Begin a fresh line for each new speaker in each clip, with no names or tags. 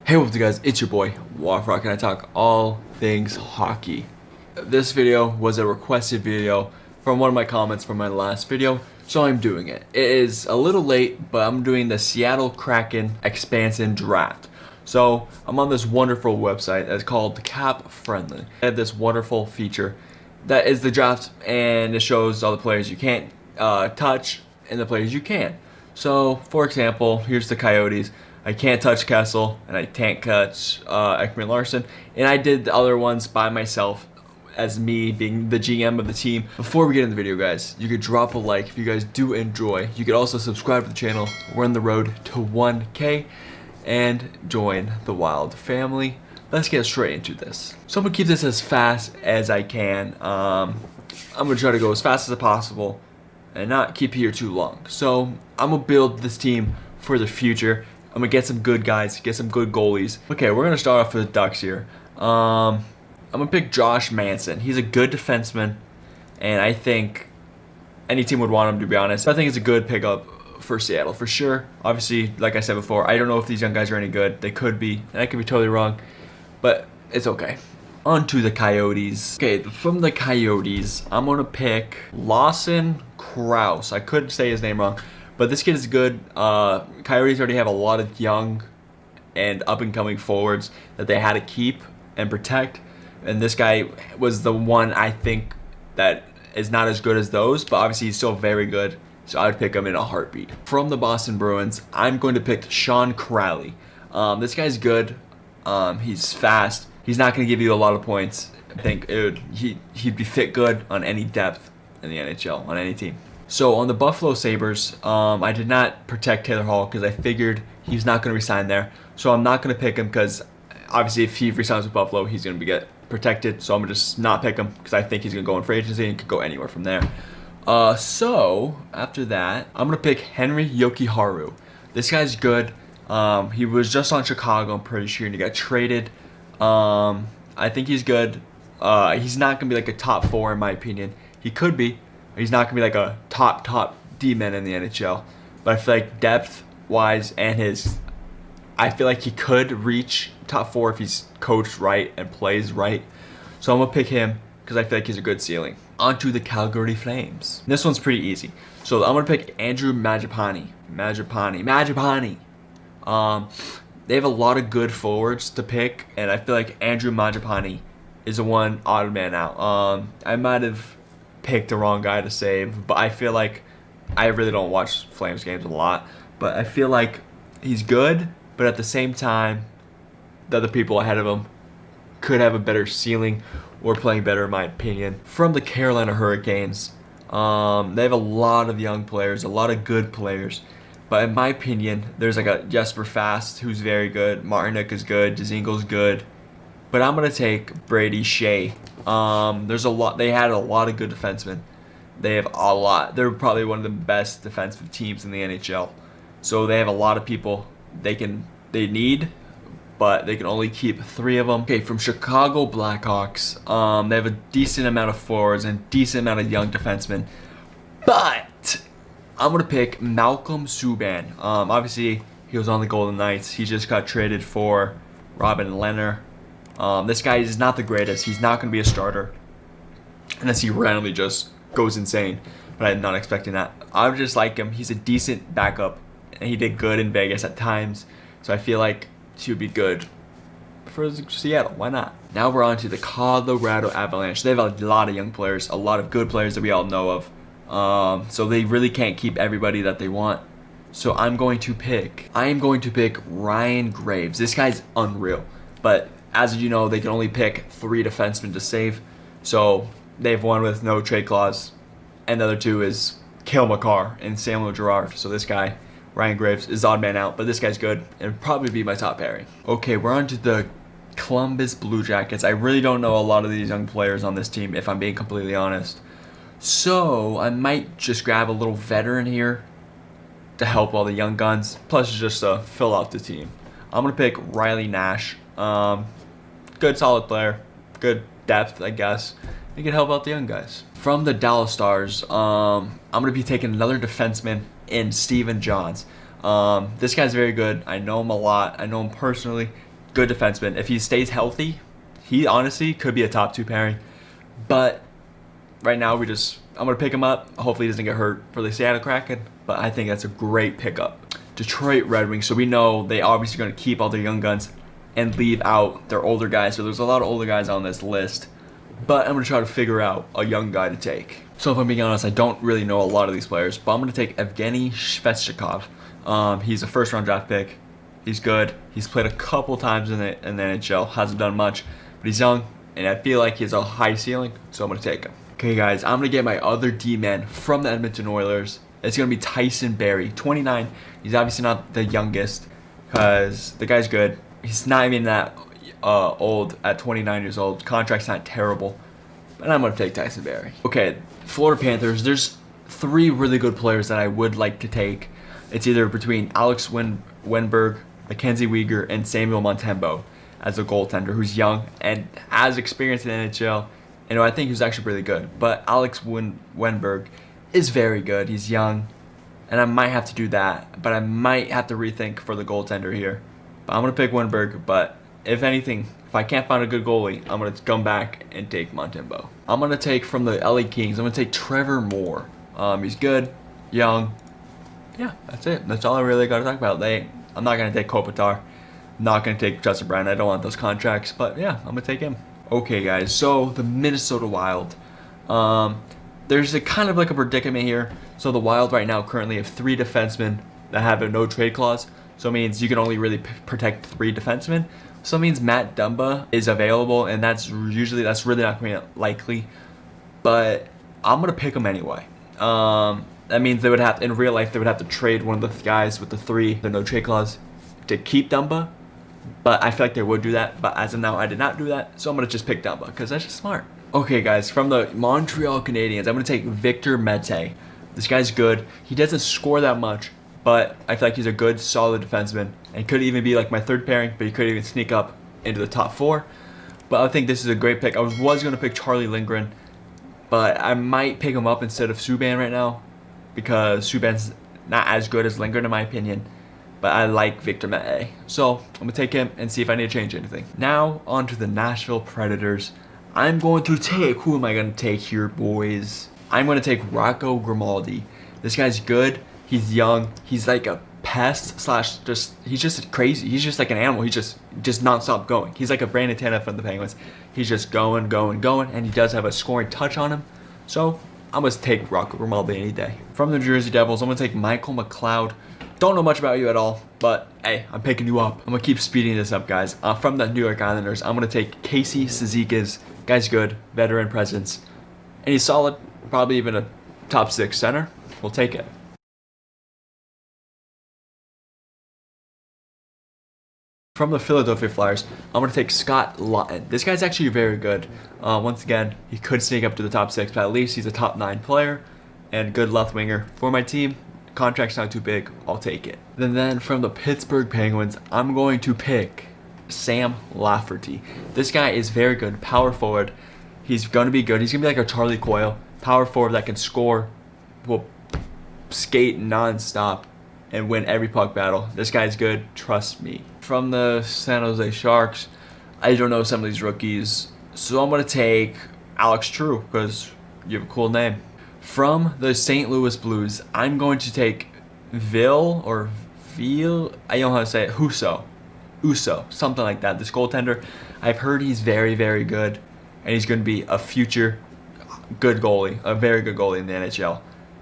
Hey, what's up guys, it's your boy, Waffrock, and I talk all things hockey. This video was a requested video from one of my comments from my last video, so I'm doing it. It is a little late, but I'm doing the Seattle Kraken expansion draft. So, I'm on this wonderful website that's called Cap Friendly. They have this wonderful feature that is the draft, and it shows all the players you can't touch and the players you can. So, for example, here's the Coyotes. I can't touch Kessel, and I can't touch Ekman Larson, and I did the other ones by myself as me being the GM of the team. Before we get into the video, guys, you could drop a like if you guys do enjoy. You could also subscribe to the channel. We're on the road to 1K, and join the Wild family. Let's get straight into this. So I'm gonna keep this as fast as I can. I'm gonna try to go as fast as possible and not keep here too long. So I'm gonna build this team for the future. I'm gonna get some good guys, get some good goalies. Okay, we're gonna start off with the Ducks here. I'm gonna pick Josh Manson. He's a good defenseman, and I think any team would want him, to be honest. I think it's a good pickup for Seattle, for sure. Obviously, like I said before, I don't know if these young guys are any good. They could be, and I could be totally wrong, but it's okay. On to the Coyotes. Okay, from the Coyotes, I'm gonna pick Lawson Krause. I could say his name wrong, but this kid is good. Coyotes already have a lot of young and up-and-coming forwards that they had to keep and protect. And this guy was the one I think that is not as good as those, but obviously he's still very good. So I would pick him in a heartbeat. From the Boston Bruins, I'm going to pick Sean Crowley. This guy's good. He's fast. He's not going to give you a lot of points. I think he'd be fit good on any depth in the NHL, on any team. So on the Buffalo Sabres, I did not protect Taylor Hall because I figured he's not going to resign there. So I'm not going to pick him because obviously if he resigns with Buffalo, he's going to get protected. So I'm going to just not pick him because I think he's going to go in free agency and could go anywhere from there. So after that, I'm going to pick Henry Yokiharu. This guy's good. He was just on Chicago, I'm pretty sure, and he got traded. I think he's good. He's not going to be like a top 4 in my opinion. He could be. He's not going to be like a top D-man in the NHL. But I feel like depth-wise and I feel like he could reach top 4 if he's coached right and plays right. So I'm going to pick him because I feel like he's a good ceiling. On to the Calgary Flames. This one's pretty easy. So I'm going to pick Andrew Mangiapane. They have a lot of good forwards to pick, and I feel like Andrew Mangiapane is the one odd man out. I might have picked the wrong guy to save, but I feel like I really don't watch Flames games a lot, but I feel like he's good, but at the same time the other people ahead of him could have a better ceiling or playing better in my opinion. From the Carolina Hurricanes, they have a lot of young players, a lot of good players, but in my opinion there's like a Jesper Fast who's very good, Martinick is good, Dzingel's good, but I'm gonna take Brady Shea. There's a lot. They had a lot of good defensemen. They have a lot. They're probably one of the best defensive teams in the NHL. So they have a lot of people they need, but they can only keep 3 of them. Okay, from Chicago Blackhawks, they have a decent amount of forwards and decent amount of young defensemen, but I'm gonna pick Malcolm Subban. Obviously he was on the Golden Knights. He just got traded for Robin Lehner. This guy is not the greatest. He's not going to be a starter unless he randomly just goes insane. But I'm not expecting that. I would just like him. He's a decent backup, and he did good in Vegas at times. So I feel like he would be good for Seattle. Why not? Now we're on to the Colorado Avalanche. They have a lot of young players, a lot of good players that we all know of. So they really can't keep everybody that they want. So I am going to pick Ryan Graves. This guy's unreal. But as you know, they can only pick 3 defensemen to save. So they have one with no trade clause, and the other 2 is Cale Makar and Samuel Girard. So this guy, Ryan Graves, is odd man out, but this guy's good and would probably be my top pairing. Okay, we're on to the Columbus Blue Jackets. I really don't know a lot of these young players on this team, if I'm being completely honest. So I might just grab a little veteran here to help all the young guns, plus just to fill out the team. I'm going to pick Riley Nash. Good solid player, good depth, I guess. He can help out the young guys. From the Dallas Stars, I'm going to be taking another defenseman in Steven Johns. This guy's very good. I know him a lot. I know him personally. good defenseman. If he stays healthy, he honestly could be a top 2 pairing. But right now, I'm going to pick him up. Hopefully he doesn't get hurt for the Seattle Kraken. But I think that's a great pickup. Detroit Red Wings. So we know they obviously going to keep all their young guns and leave out their older guys. So there's a lot of older guys on this list. But I'm going to try to figure out a young guy to take. So if I'm being honest, I don't really know a lot of these players. But I'm going to take Evgeny Svechnikov. He's a first-round draft pick. He's good. He's played a couple times in the NHL. Hasn't done much. But he's young. And I feel like he has a high ceiling. So I'm going to take him. Okay, guys. I'm going to get my other D-man from the Edmonton Oilers. It's going to be Tyson Barrie. 29. He's obviously not the youngest. Because the guy's good. He's not even that old at 29 years old. Contract's not terrible. But I'm going to take Tyson Barrie. Okay, Florida Panthers. There's 3 really good players that I would like to take. It's either between Alex Wenberg, Mackenzie Weegar, and Samuel Montembeault as a goaltender who's young and has experience in the NHL. And I think he's actually really good. But Alex Wenberg is very good. He's young. And I might have to do that. But I might have to rethink for the goaltender here. But I'm going to pick Wenberg. But if anything, if I can't find a good goalie, I'm going to come back and take Montembeault. I'm going to take from the LA Kings. I'm going to take Trevor Moore. He's good, young. Yeah, that's it. That's all I really got to talk about. I'm not going to take Kopitar. I'm not going to take Justin Brown. I don't want those contracts. But yeah, I'm going to take him. Okay, guys. So the Minnesota Wild. There's a kind of like a predicament here. So the Wild right now currently have 3 defensemen that have a no trade clause. So it means you can only really protect 3 defensemen. So it means Matt Dumba is available, and that's really not going to be likely. But I'm going to pick him anyway. That means they would have, in real life, they would have to trade one of the guys with the no trade clause to keep Dumba. But I feel like they would do that. But as of now, I did not do that. So I'm going to just pick Dumba because that's just smart. Okay, guys, from the Montreal Canadiens, I'm going to take Victor Mete. This guy's good. He doesn't score that much, but I feel like he's a good, solid defenseman. And could even be like my 3rd pairing, but he could even sneak up into the top 4. But I think this is a great pick. I was going to pick Charlie Lindgren, but I might pick him up instead of Subban right now because Subban's not as good as Lindgren in my opinion. But I like Victor Mete. So I'm going to take him and see if I need to change anything. Now on to the Nashville Predators. I'm going to take, who am I going to take here, boys? I'm going to take Rocco Grimaldi. This guy's good. He's young. He's like a pest / he's just crazy. He's just like an animal. He just nonstop going. He's like a Brandon Tanev from the Penguins. He's just going, and he does have a scoring touch on him. So I'm going to take Rocco Grimaldi any day. From the New Jersey Devils, I'm going to take Michael McLeod. Don't know much about you at all, but hey, I'm picking you up. I'm going to keep speeding this up, guys. From the New York Islanders, I'm going to take Casey Cizikas. Guy's good, veteran presence, and he's solid, probably even a top 6 center. We'll take it. From the Philadelphia Flyers, I'm going to take Scott Laughton. This guy's actually very good. Once again, he could sneak up to the top 6, but at least he's a top 9 player and good left winger for my team. Contract's not too big. I'll take it. Then from the Pittsburgh Penguins, I'm going to pick Sam Lafferty. This guy is very good. Power forward. He's going to be good. He's going to be like a Charlie Coyle. Power forward that can score, will skate non-stop, and win every puck battle. This guy's good. Trust me. From the San Jose Sharks, I don't know some of these rookies, so I'm going to take Alex True because you have a cool name. From the St. Louis Blues, I'm going to take I don't know how to say it, Uso, something like that. This goaltender, I've heard he's very, very good, and he's going to be a future good goalie, a very good goalie in the NHL.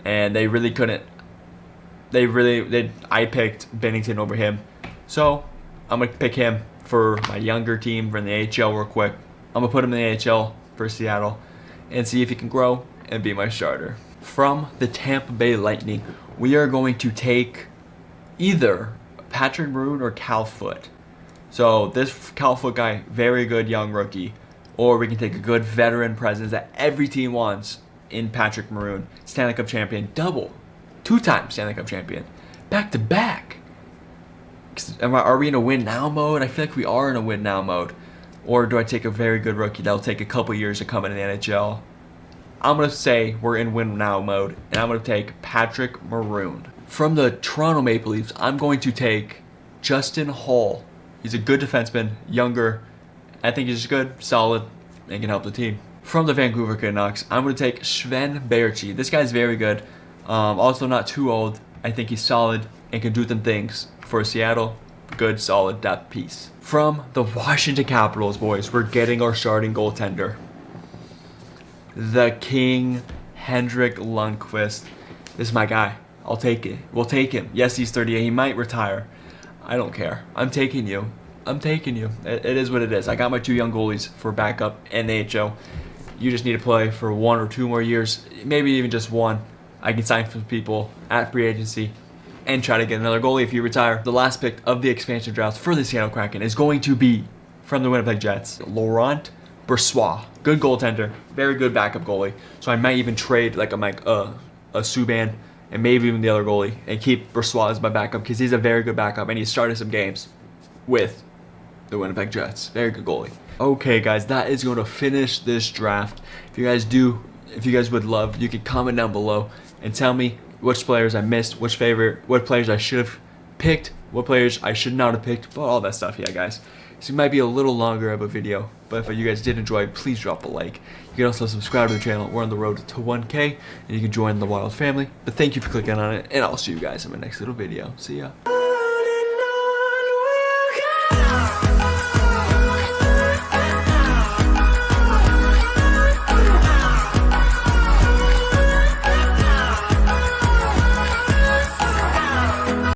And they really couldn't. I picked Bennington over him, so I'm gonna pick him for my younger team from the AHL real quick. I'm gonna put him in the AHL for Seattle, and see if he can grow and be my starter. From the Tampa Bay Lightning, we are going to take either Patrick Maroon or Cal Foote. So this Cal Foote guy, very good young rookie. Or we can take a good veteran presence that every team wants in Patrick Maroon. Stanley Cup champion, 2-time Stanley Cup champion. Back to back. Are we in a win now mode? I feel like we are in a win now mode. Or do I take a very good rookie that'll take a couple years to come into the NHL? I'm going to say we're in win now mode. And I'm going to take Patrick Maroon. From the Toronto Maple Leafs, I'm going to take Justin Holl. He's a good defenseman, younger. I think he's good, solid, and can help the team. From the Vancouver Canucks, I'm going to take Sven Baertschi. This guy's very good. Also not too old. I think he's solid and can do some things for Seattle. Good, solid depth piece. From the Washington Capitals, boys, we're getting our starting goaltender. The King, Henrik Lundqvist. This is my guy. I'll take it. We'll take him. Yes, he's 38. He might retire. I don't care. I'm taking you. I'm taking you. It is what it is. I got my 2 young goalies for backup and AHL. You just need to play for 1 or 2 more years, maybe even just 1. I can sign for people at free agency and try to get another goalie if you retire. The last pick of the expansion draft for the Seattle Kraken is going to be from the Winnipeg Jets, Laurent Brossoit. Good goaltender, very good backup goalie. So I might even trade like a Subban and maybe even the other goalie and keep Brossoit as my backup because he's a very good backup and he started some games with the Winnipeg Jets. Very good goalie. Okay, guys, that is going to finish this draft. If you guys would love, you can comment down below and tell me which players I missed, what players I should have picked, what players I should not have picked, but all that stuff. Yeah, guys. So it might be a little longer of a video, but if you guys did enjoy, please drop a like. You can also subscribe to the channel. We're on the road to 1K, and you can join the Wild family. But thank you for clicking on it, and I'll see you guys in my next little video. See ya.